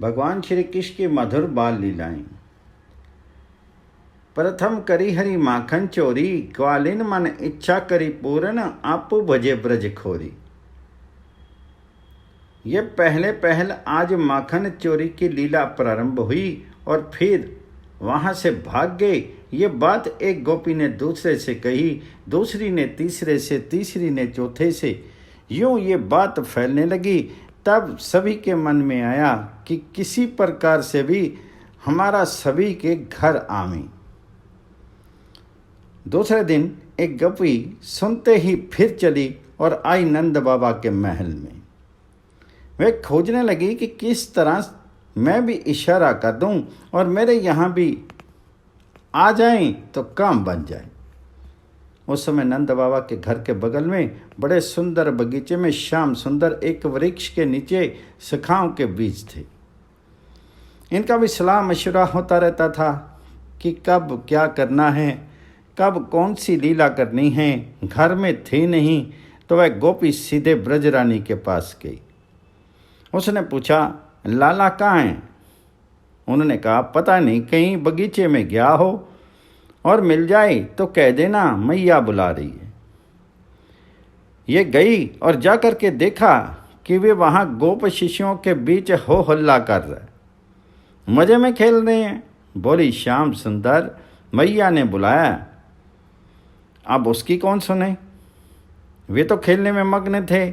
भगवान श्री कृष्ण की मधुर बाल लीलाएं। प्रथम करी हरि माखन चोरी, ग्वालिन मन इच्छा करी पूर्ण, आपू भजे ब्रज खोरी। ये पहल आज माखन चोरी की लीला प्रारंभ हुई और फिर वहां से भाग गए। ये बात एक गोपी ने दूसरे से कही, दूसरी ने तीसरे से, तीसरी ने चौथे से। यूं ये बात फैलने लगी। तब सभी के मन में आया कि किसी प्रकार से भी हमारा सभी के घर आवे। दूसरे दिन एक गोपी सुनते ही फिर चली और आई नंद बाबा के महल में। वे खोजने लगी कि किस तरह मैं भी इशारा कर दूं और मेरे यहाँ भी आ जाएं तो काम बन जाए। उस समय नंद बाबा के घर के बगल में बड़े सुंदर बगीचे में श्याम सुंदर एक वृक्ष के नीचे शाखाओं के बीज थे। इनका भी सलाह मशवरा होता रहता था कि कब क्या करना है, कब कौन सी लीला करनी है। घर में थी नहीं तो वह गोपी सीधे ब्रजरानी के पास गई। उसने पूछा, लाला कहाँ हैं? उन्होंने कहा, पता नहीं, कहीं बगीचे में गया हो, और मिल जाए तो कह देना मैया बुला रही है। ये गई और जा कर के देखा कि वे वहाँ गोप शिष्यों के बीच हो हल्ला कर रहे, मज़े में खेल रहे हैं। बोली, श्याम सुंदर, मैया ने बुलाया, अब उसकी कौन सुने? वे तो खेलने में मग्न थे।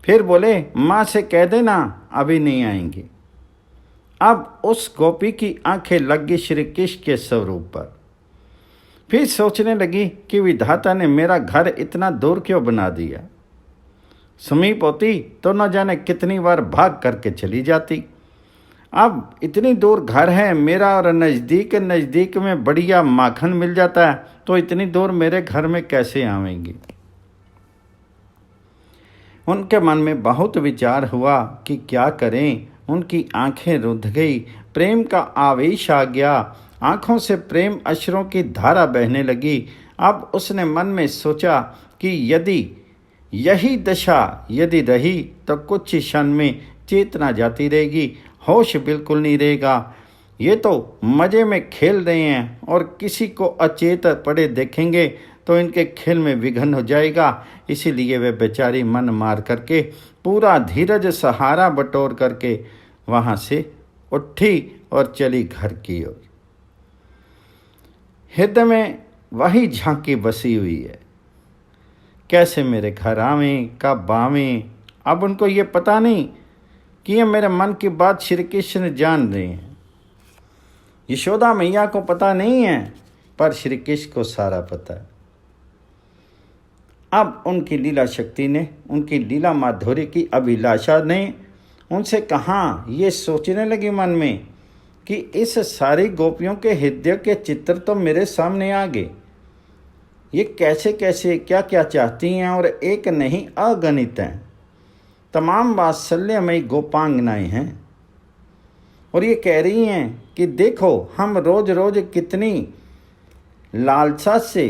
फिर बोले, माँ से कह देना अभी नहीं आएंगे। अब उस गोपी की आंखें लग गई श्री कृष्ण के स्वरूप पर। फिर सोचने लगी कि विधाता ने मेरा घर इतना दूर क्यों बना दिया। समीप होती तो न जाने कितनी बार भाग करके चली जाती। अब इतनी दूर घर है मेरा और नज़दीक में बढ़िया माखन मिल जाता है, तो इतनी दूर मेरे घर में कैसे आवेंगी। उनके मन में बहुत विचार हुआ कि क्या करें। उनकी आंखें रुंध गई, प्रेम का आवेश आ गया, आंखों से प्रेम अश्रों की धारा बहने लगी। अब उसने मन में सोचा कि यदि यही दशा यदि रही तो कुछ ही क्षण में चेतना जाती रहेगी, होश बिल्कुल नहीं रहेगा। ये तो मज़े में खेल रहे हैं और किसी को अचेत पड़े देखेंगे तो इनके खेल में विघ्न हो जाएगा। इसीलिए वे बेचारी मन मार करके पूरा धीरज सहारा बटोर करके वहाँ से उठी और चली घर की ओर। हृदय में वही झांकी बसी हुई है, कैसे मेरे घर आवें, कब आवें। अब उनको ये पता नहीं कि ये मेरे मन की बात श्री कृष्ण जान रहे हैं। यशोदा मैया को पता नहीं है, पर श्री कृष्ण को सारा पता है। अब उनकी लीला शक्ति ने, उनकी लीला माधुर्य की अभिलाषा ने उनसे कहा, ये सोचने लगी मन में कि इस सारी गोपियों के हृदय के चित्र तो मेरे सामने आ गए। ये कैसे कैसे क्या क्या चाहती हैं और एक नहीं अगणित हैं। तमाम वात्सल्यमयी गोपांगनाएं हैं और ये कह रही हैं कि देखो हम रोज रोज कितनी लालसा से,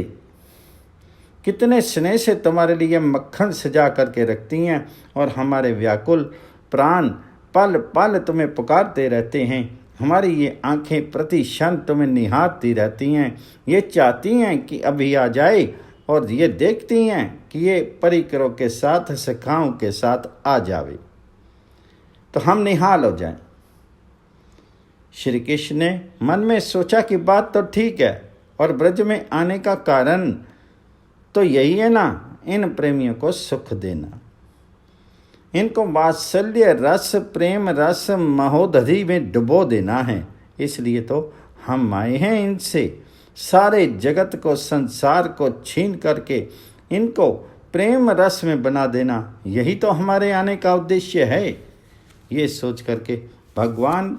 कितने स्नेह से तुम्हारे लिए मक्खन सजा करके रखती हैं और हमारे व्याकुल प्राण पल पल तुम्हें पुकारते रहते हैं। हमारी ये आंखें प्रति क्षण तुम्हें निहारती रहती हैं। ये चाहती हैं कि अभी आ जाए और ये देखती हैं कि ये परिकरों के साथ, सखाओं के साथ आ जावे तो हम निहाल हो जाएं। श्री कृष्ण ने मन में सोचा कि बात तो ठीक है, और ब्रज में आने का कारण तो यही है ना, इन प्रेमियों को सुख देना, इनको वात्सल्य रस, प्रेम रस, महोदधि में डुबो देना है। इसलिए तो हम आए हैं इनसे सारे जगत को, संसार को छीन करके इनको प्रेम रस में बना देना। यही तो हमारे आने का उद्देश्य है। ये सोच करके भगवान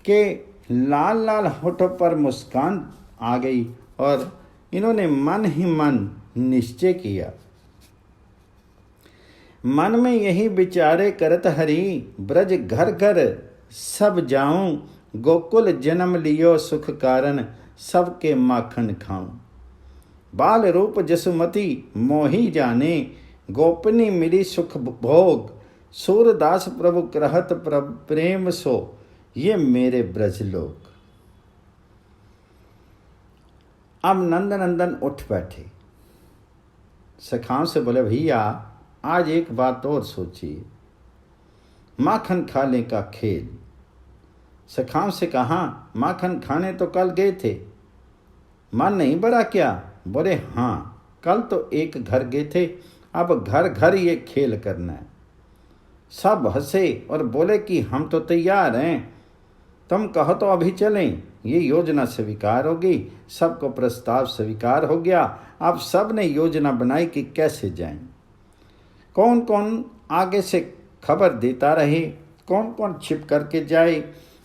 के लाल लाल होठों पर मुस्कान आ गई और इन्होंने मन ही मन निश्चय किया। मन में यही विचारे करत हरि, ब्रज घर घर सब जाऊं, गोकुल जन्म लियो सुख कारण, सबके माखन खाऊं। बाल रूप जसुमती मोही जाने, गोपनी मिली सुख भोग, सूरदास प्रभु करहत प्रेम सो, ये मेरे ब्रज लोग। अब नंद नंदन उठ बैठे, सखाओं से बोले, भैया आज एक बात और सोचिए, माखन खाने का खेल। सखाओं से कहा, माखन खाने तो कल गए थे, मन नहीं भरा क्या? बोले, हाँ, कल तो एक घर गए थे, अब घर घर ये खेल करना है। सब हंसे और बोले कि हम तो तैयार हैं, तुम कहो तो अभी चलें। ये योजना स्वीकार हो गई, सबको प्रस्ताव स्वीकार हो गया। अब सब ने योजना बनाई कि कैसे जाएं। कौन कौन आगे से खबर देता रहे, कौन कौन छिप करके जाए,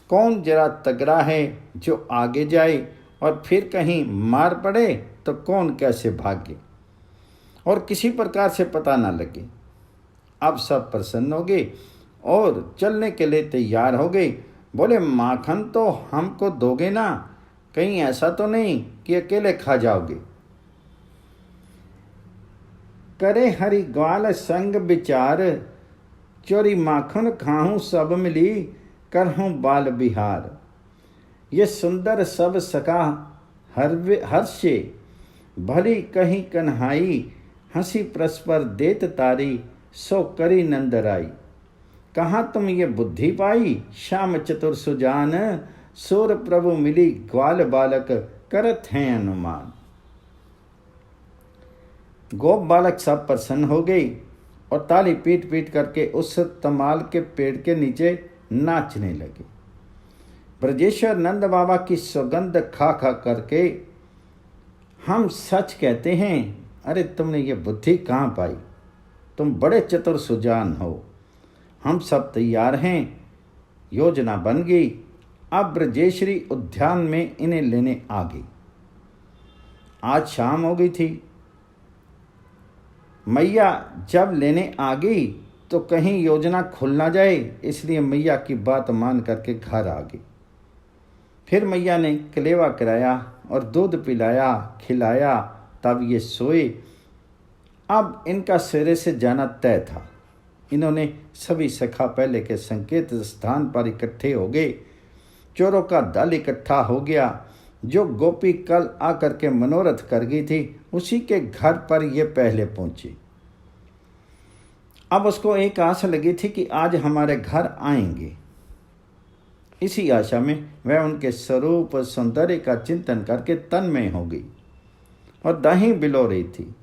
कौन जरा तगड़ा है जो आगे जाए, और फिर कहीं मार पड़े तो कौन कैसे भागे और किसी प्रकार से पता ना लगे। अब सब प्रसन्न हो गए और चलने के लिए तैयार हो गए। बोले, माखन तो हमको दोगे ना? कहीं ऐसा तो नहीं कि अकेले खा जाओगे? करे हरि ग्वाल संग विचार, चोरी माखन खाऊं सब मिली, करहूं बाल बिहार। ये सुंदर सब सका हर्षे, भली कहीं कन्हाई, हंसी परस्पर देत तारी, सो करी नंदराई। कहाँ तुम ये बुद्धि पाई, श्याम चतुर सुजान, सूर प्रभु मिली ग्वाल बालक, करत हैं अनुमान। गोप बालक सब प्रसन्न हो गई और ताली पीट पीट करके उस तमाल के पेड़ के नीचे नाचने लगे। ब्रजेश्वर नंद बाबा की सुगंध खा खा करके, हम सच कहते हैं, अरे तुमने ये बुद्धि कहाँ पाई, तुम बड़े चतुर सुजान हो। हम सब तैयार हैं, योजना बन गई। अब ब्रजेश्वरी उद्यान में इन्हें लेने आ गई। आज शाम हो गई थी। मैया जब लेने आ गई तो कहीं योजना खुल ना जाए, इसलिए मैया की बात मान करके घर आ गई। फिर मैया ने कलेवा कराया और दूध पिलाया खिलाया, तब ये सोए। अब इनका सवेरे से जाना तय था। इन्होंने सभी सखा पहले के संकेत स्थान पर इकट्ठे हो गए। चोरों का दल इकट्ठा हो गया। जो गोपी कल आकर के मनोरथ कर गई थी, उसी के घर पर ये पहले पहुंची। अब उसको एक आशा लगी थी कि आज हमारे घर आएंगे। इसी आशा में वह उनके स्वरूप सौंदर्य का चिंतन करके तन्मय हो गई और दाहीं बिलो रही थी।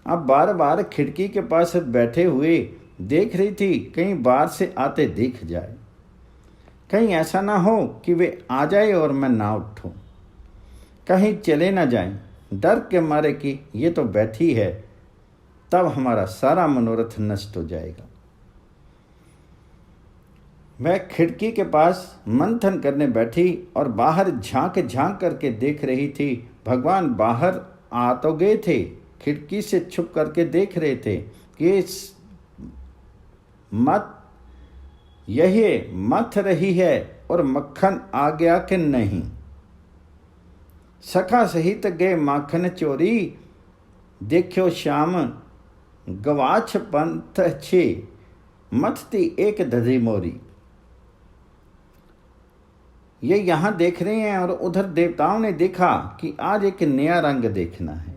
अब बार बार खिड़की के पास बैठे हुए देख रही थी, कहीं बाहर से आते दिख जाए, कहीं ऐसा ना हो कि वे आ जाए और मैं ना उठूं, कहीं चले ना जाएं, डर के मारे कि ये तो बैठी है, तब हमारा सारा मनोरथ नष्ट हो जाएगा। मैं खिड़की के पास मंथन करने बैठी और बाहर झांक झांक करके देख रही थी। भगवान बाहर आ तो गए थे, खिड़की से छुप करके देख रहे थे कि मत यही मथ रही है और मक्खन आ गया कि नहीं। सखा सहित गए माखन चोरी, देखो श्याम गवाछ पंथ छे, मथती एक दधी मोरी। ये यहाँ देख रहे हैं और उधर देवताओं ने देखा कि आज एक नया रंग देखना है।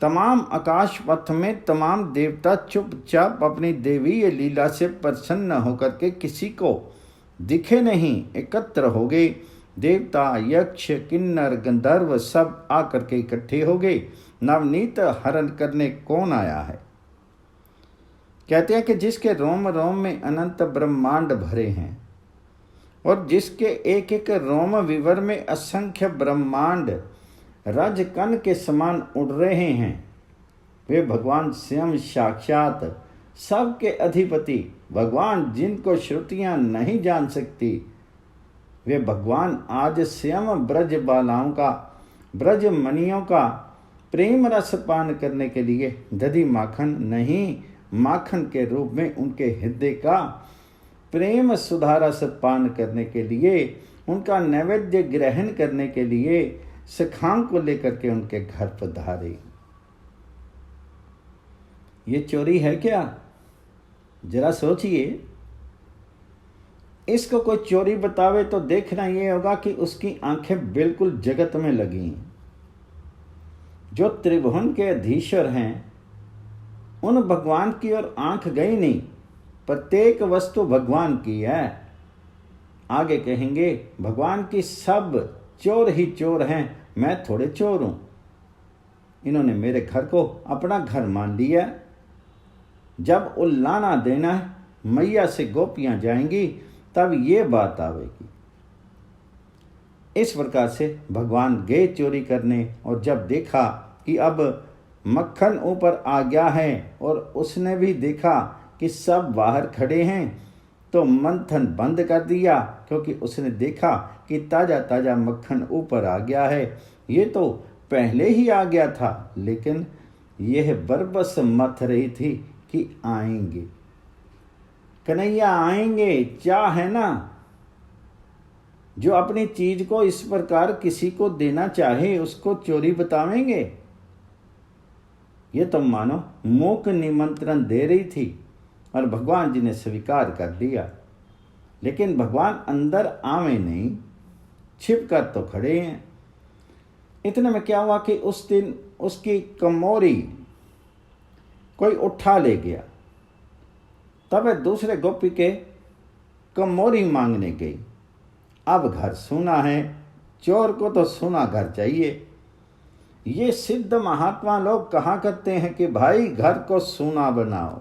तमाम आकाश पथ में तमाम देवता चुपचाप अपनी देवीय लीला से प्रसन्न होकर के किसी को दिखे नहीं, एकत्र हो गए। देवता यक्ष किन्नर गंधर्व सब आकर के इकट्ठे हो गए। नवनीत हरण करने कौन आया है? कहते हैं कि जिसके रोम रोम में अनंत ब्रह्मांड भरे हैं और जिसके एक एक रोम विवर में असंख्य ब्रह्मांड रजकण के समान उड़ रहे हैं, वे भगवान स्वयं साक्षात सबके अधिपति, भगवान जिनको श्रुतियां नहीं जान सकती, वे भगवान आज स्वयं ब्रज बालाओं का, ब्रज मणियों का प्रेम रस पान करने के लिए दधी माखन नहीं, माखन के रूप में उनके हृदय का प्रेम सुधा रस पान करने के लिए, उनका नैवेद्य ग्रहण करने के लिए सखाओं को लेकर के उनके घर पधारे। ये चोरी है क्या? जरा सोचिए, इसको कोई चोरी बतावे तो देखना ये होगा कि उसकी आंखें बिल्कुल जगत में लगी हैं। जो त्रिभुवन के अधीश्वर हैं, उन भगवान की ओर आंख गई नहीं। प्रत्येक वस्तु भगवान की है। आगे कहेंगे, भगवान की सब चोर ही चोर हैं, मैं थोड़े चोर हूं। इन्होंने मेरे घर को अपना घर मान लिया। जब उल्लाना देना है, मैया से गोपियां जाएंगी, तब ये बात आवेगी। इस प्रकार से भगवान गए चोरी करने, और जब देखा कि अब मक्खन ऊपर आ गया है और उसने भी देखा कि सब बाहर खड़े हैं, तो मंथन बंद कर दिया, क्योंकि उसने देखा कि ताज़ा ताज़ा मक्खन ऊपर आ गया है। ये तो पहले ही आ गया था, लेकिन यह बरबस मथ रही थी कि आएंगे कन्हैया, आएंगे। चाह है ना, जो अपनी चीज को इस प्रकार किसी को देना चाहे उसको चोरी बतावेंगे। ये तो मानो मूक निमंत्रण दे रही थी और भगवान जी ने स्वीकार कर लिया। लेकिन भगवान अंदर आवे नहीं, छिप कर तो खड़े हैं। इतने में क्या हुआ कि उस दिन उसकी कमोरी कोई उठा ले गया। तब वह दूसरे गोपी के कमोरी मांगने गई। अब घर सूना है, चोर को तो सूना घर चाहिए। ये सिद्ध महात्मा लोग कहा करते हैं कि भाई घर को सूना बनाओ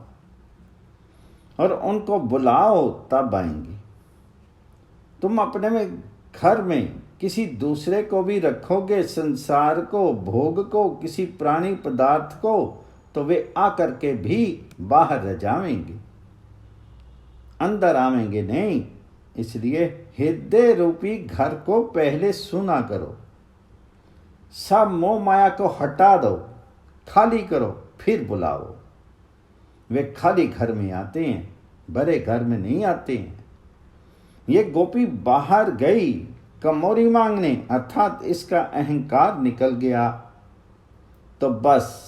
और उनको बुलाओ, तब आएंगे। तुम अपने में घर में किसी दूसरे को भी रखोगे, संसार को, भोग को, किसी प्राणी पदार्थ को, तो वे आकर के भी बाहर रह जाएंगे, अंदर आवेंगे नहीं। इसलिए हृदय रूपी घर को पहले सुना करो, सब मोह माया को हटा दो, खाली करो, फिर बुलाओ। वे खाली घर में आते हैं, भरे घर में नहीं आते हैं। ये गोपी बाहर गई कमोरी मांगने, अर्थात इसका अहंकार निकल गया, तो बस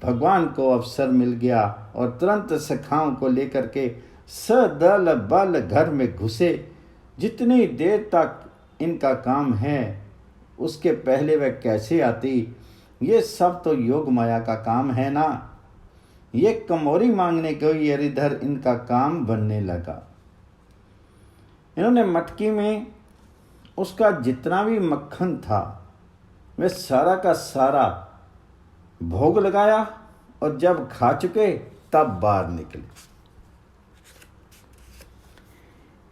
भगवान को अवसर मिल गया और तुरंत सखाओं को लेकर के सदल बल घर में घुसे। जितनी देर तक इनका काम है, उसके पहले वह कैसे आती? ये सब तो योग माया का काम है ना। ये कमोरी मांगने को इधर इनका काम बनने लगा। इन्होंने मटकी में उसका जितना भी मक्खन था, वह सारा का सारा भोग लगाया, और जब खा चुके तब बाहर निकले।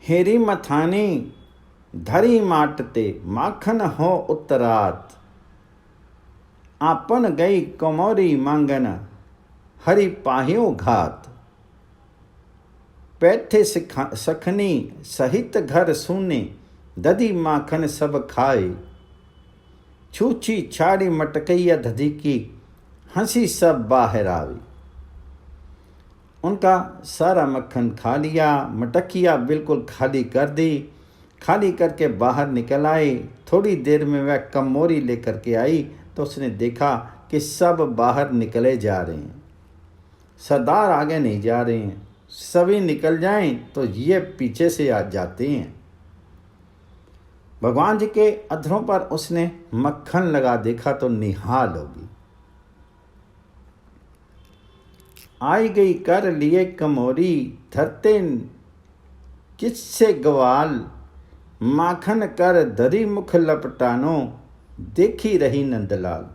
हेरी मथानी धरी माटते, माखन हो उत्तरात। आपन गई कमोरी मांगन, हरि पाहियो घात। पैठे सखनी सहित घर सूने, दधी माखन सब खाए। छूछी छाड़ी मटकैया दधी की, हंसी सब बाहर आवी। उनका सारा मक्खन खा लिया, मटकिया बिल्कुल खाली कर दी। खाली करके बाहर निकल आए। थोड़ी देर में वह कमोरी लेकर के आई, तो उसने देखा कि सब बाहर निकले जा रहे हैं, सरदार आगे नहीं जा रहे हैं। सभी निकल जाएं तो ये पीछे से आ जाते हैं। भगवान जी के अधरों पर उसने मक्खन लगा देखा तो निहाल होगी। आई गई कर लिए कमोरी, धरते किससे गवाल। माखन कर दरी मुख लपटानो, देखी रही नंदलाल।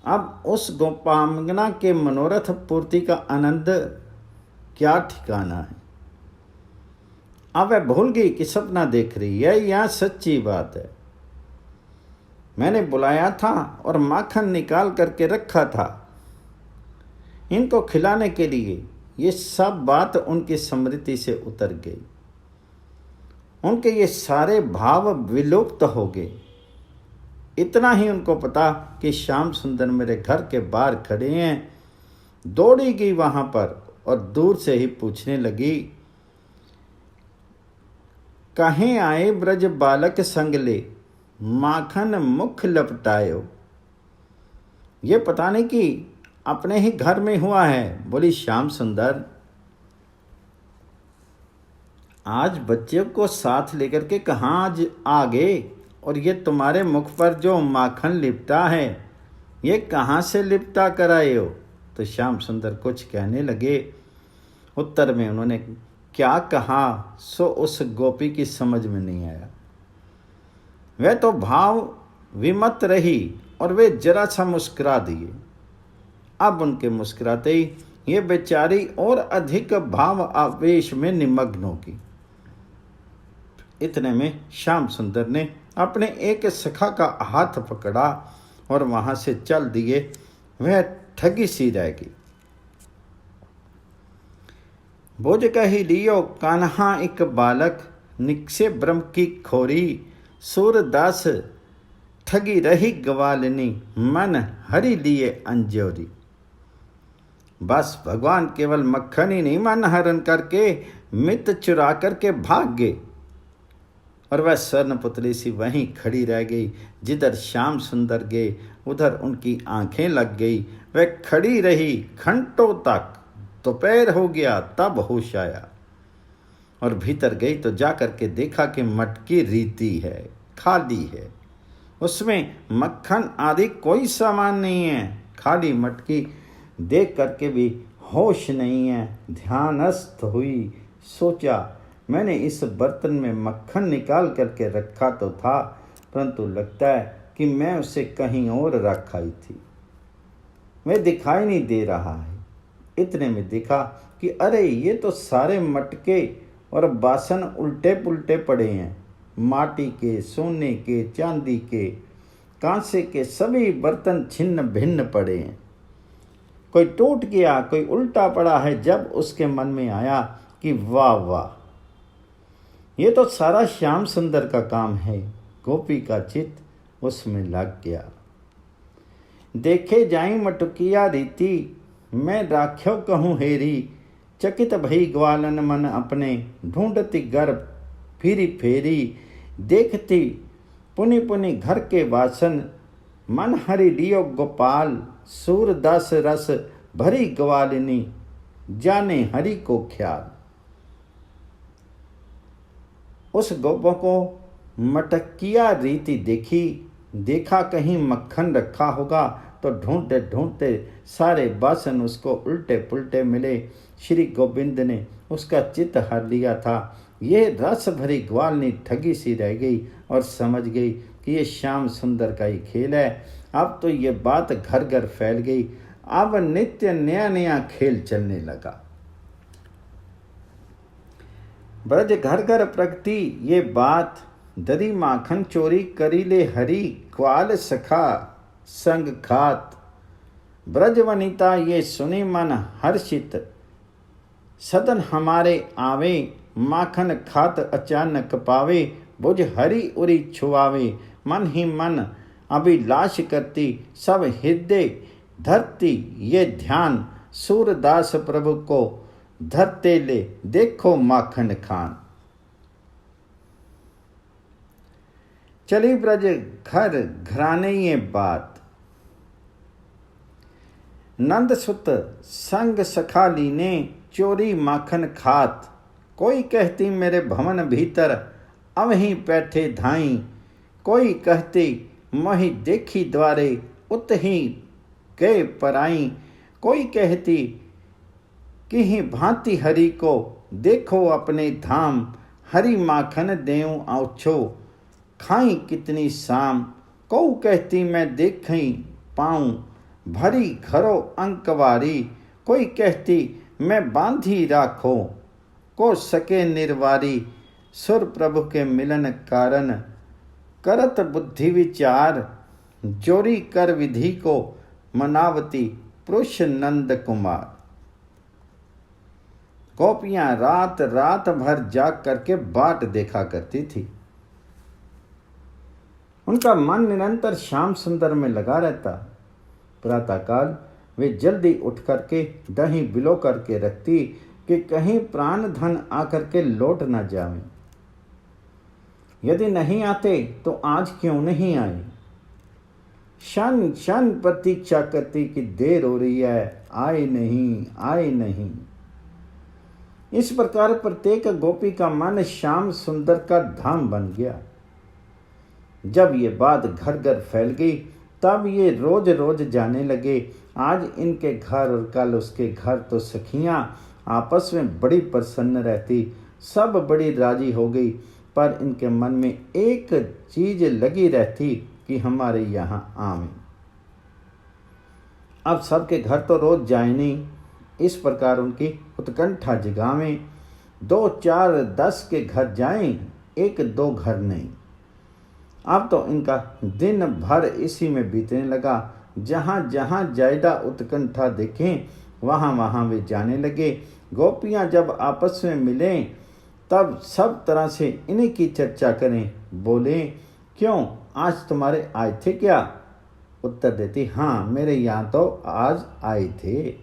अब उस गोपांगना के मनोरथ पूर्ति का आनंद क्या ठिकाना है। अब वह भूल गई कि सपना देख रही है या सच्ची बात है। मैंने बुलाया था और माखन निकाल करके रखा था इनको खिलाने के लिए। ये सब बात उनकी स्मृति से उतर गई। उनके ये सारे भाव विलुप्त हो गए। इतना ही उनको पता कि श्याम सुंदर मेरे घर के बाहर खड़े हैं। दौड़ी गई वहां पर और दूर से ही पूछने लगी, कहीं आए ब्रज बालक संग ले, माखन मुख लपटायो। ये पता नहीं कि अपने ही घर में हुआ है। बोली, श्याम सुंदर आज बच्चे को साथ लेकर के कहाँ आज आ गए, और ये तुम्हारे मुख पर जो माखन लिपटा है ये कहाँ से लिपटा कर आए हो? तो श्याम सुंदर कुछ कहने लगे। उत्तर में उन्होंने क्या कहा सो उस गोपी की समझ में नहीं आया। वह तो भाव विमत रही और वे जरा सा मुस्कुरा दिए। अब उनके मुस्कुराते ही ये बेचारी और अधिक भाव आवेश में निमग्न होगी। इतने में श्याम सुंदर ने अपने एक सखा का हाथ पकड़ा और वहां से चल दिए। वह ठगी सी रह गई। बोझ कही लियो कान्हा एक बालक, निकसे ब्रह्म की खोरी, सूरदास ठगी रही ग्वालिनी, मन हरि लिए अंजोरी। बस भगवान केवल मक्खन ही नहीं मन हरण करके मित चुरा करके भाग गए, और वह स्वर्ण पुतली सी वहीं खड़ी रह गई। जिधर श्याम सुंदर गए उधर उनकी आंखें लग गई। वह खड़ी रही घंटों तक। दोपहर हो गया तब होश आया और भीतर गई तो जाकर के देखा कि मटकी रीति है, खाली है। उसमें मक्खन आदि कोई सामान नहीं है। खाली मटकी देख करके भी होश नहीं है। ध्यानस्थ हुई, सोचा मैंने इस बर्तन में मक्खन निकाल करके रखा तो था, परंतु लगता है कि मैं उसे कहीं और रख आई थी, वह दिखाई नहीं दे रहा है। इतने में देखा कि अरे ये तो सारे मटके और बासन उल्टे पुल्टे पड़े हैं। माटी के, सोने के, चांदी के, कांसे के सभी बर्तन छिन्न भिन्न पड़े हैं। कोई टूट गया, कोई उल्टा पड़ा है। जब उसके मन में आया कि वाह वाह, ये तो सारा श्याम सुंदर का काम है। गोपी का चित्त उसमें लग गया। देखे जाई मटुकिया रीति, मैं राख्यो कहूँ हेरी, चकित भई ग्वालन मन अपने, ढूंढती गर्भ फिरी फेरी, देखती पुनि पुनि घर के वासन, मन हरि लियो गोपाल, सूरदास रस भरी ग्वालिनी, जाने हरि को ख्याल। उस गोपो को मटकिया रीति देखी। देखा कहीं मक्खन रखा होगा तो ढूंढते ढूंढते सारे बासन उसको उल्टे पुल्टे मिले। श्री गोविंद ने उसका चित्त हर लिया था। ये रस भरी ग्वालनी ठगी सी रह गई और समझ गई कि ये श्याम सुंदर का ही खेल है। अब तो ये बात घर घर फैल गई। अब नित्य नया नया खेल चलने लगा। ब्रज घर घर प्रगति ये बात, दरी माखन चोरी करी ले हरी, ग्वाल सखा संग खात। ब्रज वनिता ये सुनी मन हर्षित, सदन हमारे आवे, माखन खात अचानक पावे, बुझ हरि उरी छुआवे, मन ही मन अभिलाष करती, सब हृदय धरती ये ध्यान, सूरदास प्रभु को धरते ले, देखो माखन खान। चली ब्रज घर घराने ये बात, नंद सुत संग सखाली ने, चोरी माखन खात। कोई कहती मेरे भवन भीतर, अवहीं बैठे धाई, कोई कहती मोहि देखी द्वारे, उतही गए पराई। कोई कहती कि ही भांति हरि को, देखो अपने धाम, हरि माखन देऊं आओछो, खाई कितनी शाम। को कहती मैं देखी पाऊं, भरी घरो अंकवारी। कोई कहती मैं बांधी राखो, को सके निर्वारी। सुर प्रभु के मिलन कारण, करत बुद्धि विचार, जोरी कर विधि को, मनावती पुरुष नंद कुमार। गोपियां रात रात भर जाग करके बाट देखा करती थी। उनका मन निरंतर श्याम सुंदर में लगा रहता। प्रातःकाल वे जल्दी उठ करके दही बिलो करके रखती कि कहीं प्राण धन आकर के लौट न जावे। यदि नहीं आते तो आज क्यों नहीं आए। क्षण क्षण प्रतीक्षा करती कि देर हो रही है, आए नहीं आए नहीं। इस प्रकार प्रत्येक गोपी का मन श्याम सुंदर का धाम बन गया। जब ये बात घर घर फैल गई तब ये रोज रोज जाने लगे। आज इनके घर और कल उसके घर, तो सखियां आपस में बड़ी प्रसन्न रहती, सब बड़ी राजी हो गई। पर इनके मन में एक चीज लगी रहती कि हमारे यहाँ आवें। अब सबके घर तो रोज जाए नहीं, इस प्रकार उनकी उत्कंठा जगावें। 2, 4, 10 के घर जाएं, 1, 2 घर नहीं। अब तो इनका दिन भर इसी में बीतने लगा। जहाँ जहाँ ज्यादा उत्कंठा देखें वहाँ वहाँ वे जाने लगे। गोपियाँ जब आपस में मिलें तब सब तरह से इन्हीं की चर्चा करें। बोले, क्यों आज तुम्हारे आए थे क्या? उत्तर देती, हाँ मेरे यहाँ तो आज आए थे।